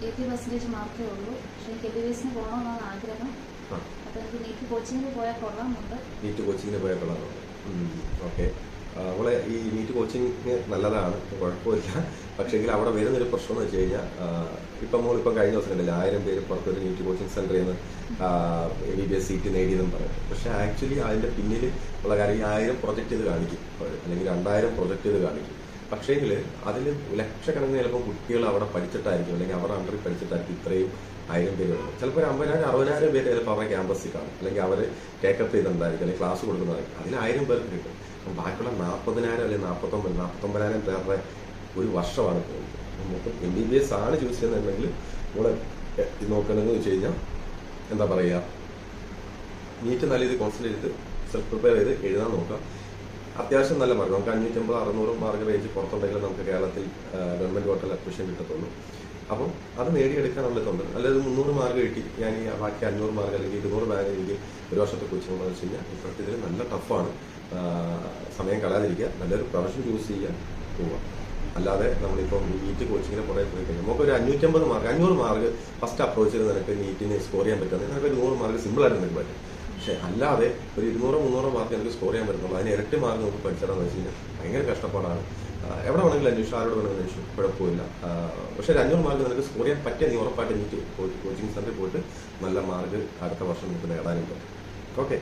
80% മാർക്കേ ഉള്ളൂ. പക്ഷേ എനിക്ക് MBBS പോകണമെന്നാണ് ആഗ്രഹം. അപ്പോൾ എനിക്ക് നീറ്റ് കോച്ചിങ്ങിന് പോയാൽ കൊള്ളാമെന്നുണ്ട്. നീറ്റ് കോച്ചിങ്ങിന് പോയാൽ കൊള്ളാമെന്നുണ്ട്. ഓക്കെ. നമ്മളെ ഈ നീറ്റ് കോച്ചിങ് നല്ലതാണ്, കുഴപ്പമില്ല. പക്ഷേങ്കിൽ അവിടെ വരുന്നൊരു പ്രശ്നം എന്ന് വെച്ച് കഴിഞ്ഞാൽ ഇപ്പം നമ്മളിപ്പം കഴിഞ്ഞ ദിവസം കണ്ടില്ല 1000 പേര് പുറത്തൊരു നീറ്റ് കോച്ചിങ് സെന്ററിൽ നിന്ന് MBBS സീറ്റ് നേടിയെന്നും പറയും. പക്ഷേ ആക്ച്വലി അതിൻ്റെ പിന്നിൽ ഉള്ള കാര്യം ഈ 1000 പ്രൊജക്റ്റ് ചെയ്ത് കാണിക്കും, അല്ലെങ്കിൽ 2000 പ്രൊജക്റ്റ് ചെയ്ത് കാണിക്കും. പക്ഷേങ്കിൽ അതിൽ ലക്ഷക്കണക്കിന് ചിലപ്പോൾ കുട്ടികൾ അവിടെ പഠിച്ചിട്ടായിരിക്കും, അല്ലെങ്കിൽ അവരുടെ അണ്ടറിൽ പഠിച്ചിട്ടായിരിക്കും ഇത്രയും 1000 പേര് വരുന്നത്. ചിലപ്പോൾ 50,000 60,000 പേര് ചിലപ്പോൾ അവരുടെ ക്യാമ്പസിൽ കാണും, അല്ലെങ്കിൽ അവർ ടേക്കപ്പ് ചെയ്തിട്ടുണ്ടായിരിക്കും, അല്ലെങ്കിൽ ക്ലാസ് കൊടുക്കുന്നതായിരിക്കും. അതിൽ 1000 പേർക്ക് കിട്ടും. അപ്പം ബാക്കിയുള്ള 40,000 അല്ലെങ്കിൽ 49,000 പേരുടെ ഒരു വർഷമാണ് പോകുന്നത്. നമുക്ക് MBBS ആണ് ചൂസ് ചെയ്യുന്നതെങ്കിൽ ഇവിടെ നോക്കണമെന്ന് വെച്ച് കഴിഞ്ഞാൽ എന്താ പറയുക, നീറ്റ് നല്ല രീതിയിൽ കോൺസെൻട്രേറ്റ് ചെയ്ത് സെൽഫ് പ്രിപ്പയർ ചെയ്ത് എഴുതാൻ നോക്കുക. അത്യാവശ്യം നല്ല മാർക്ക്, നമുക്ക് 550-600 മാർക്ക് റേഞ്ച് പുറത്തുണ്ടെങ്കിൽ നമുക്ക് കേരളത്തിൽ ഗവൺമെന്റ് കോട്ടയിൽ അഡ്മിഷൻ കിട്ടത്തുള്ളൂ. അപ്പം അത് നേടിയെടുക്കാനുള്ള തൊണ്ടത്. അല്ലെങ്കിൽ 300 മാർക്ക് കിട്ടി, ഞാൻ ഈ ബാക്കി 500 മാർക്ക് അല്ലെങ്കിൽ 200 മാർക്ക് എനിക്ക് ഒരു വർഷത്തെ കോച്ചിങ് എന്ന് വെച്ച് കഴിഞ്ഞാൽ ഇപ്പോഴത്തെ ഇതിൽ നല്ല ടഫാണ്. സമയം കളയാതിരിക്കുക, നല്ലൊരു പ്രൊഫഷൻ ചൂസ് ചെയ്യുക, പോവുക. അല്ലാതെ നമ്മളിപ്പം നീറ്റ് കോച്ചിങ്ങിന് പുറകെ പോയി കഴിഞ്ഞാൽ നമുക്കൊരു 500 മാർക്ക് ഫസ്റ്റ് അപ്രോച്ച് ചെയ്ത് നിനക്ക് നീറ്റിന് സ്കോർ ചെയ്യാൻ പറ്റുന്നത് നിനക്ക് 100 മാർക്ക് സിമ്പിളായിട്ട് നിനക്ക് പറ്റും. പക്ഷെ അല്ലാതെ ഒരു 200-300 മാർക്ക് എനിക്ക് സ്കോർ ചെയ്യാൻ പറ്റുന്നുള്ളൂ. അതിന് ഇരട്ടി മാർക്ക് നമുക്ക് പഠിച്ചിടാന്ന് വെച്ച് കഴിഞ്ഞാൽ ഭയങ്കര കഷ്ടപ്പാടാണ്. എവിടെ വേണമെങ്കിലും അന്വേഷിച്ചു, ആരോട് വേണമെങ്കിലും അന്വേഷിച്ചു, കുഴപ്പമില്ല. പക്ഷേ ഒരു 500 മാർക്ക് നിനക്ക് സ്കോർ ചെയ്യാൻ പറ്റിയ നീ ഉറപ്പായിട്ട് നീറ്റ് കോച്ചിങ് സെന്ററിൽ പോയിട്ട് നല്ല മാർക്ക് അടുത്ത വർഷം നമുക്ക് നേടാനും പറ്റും. ഓക്കെ.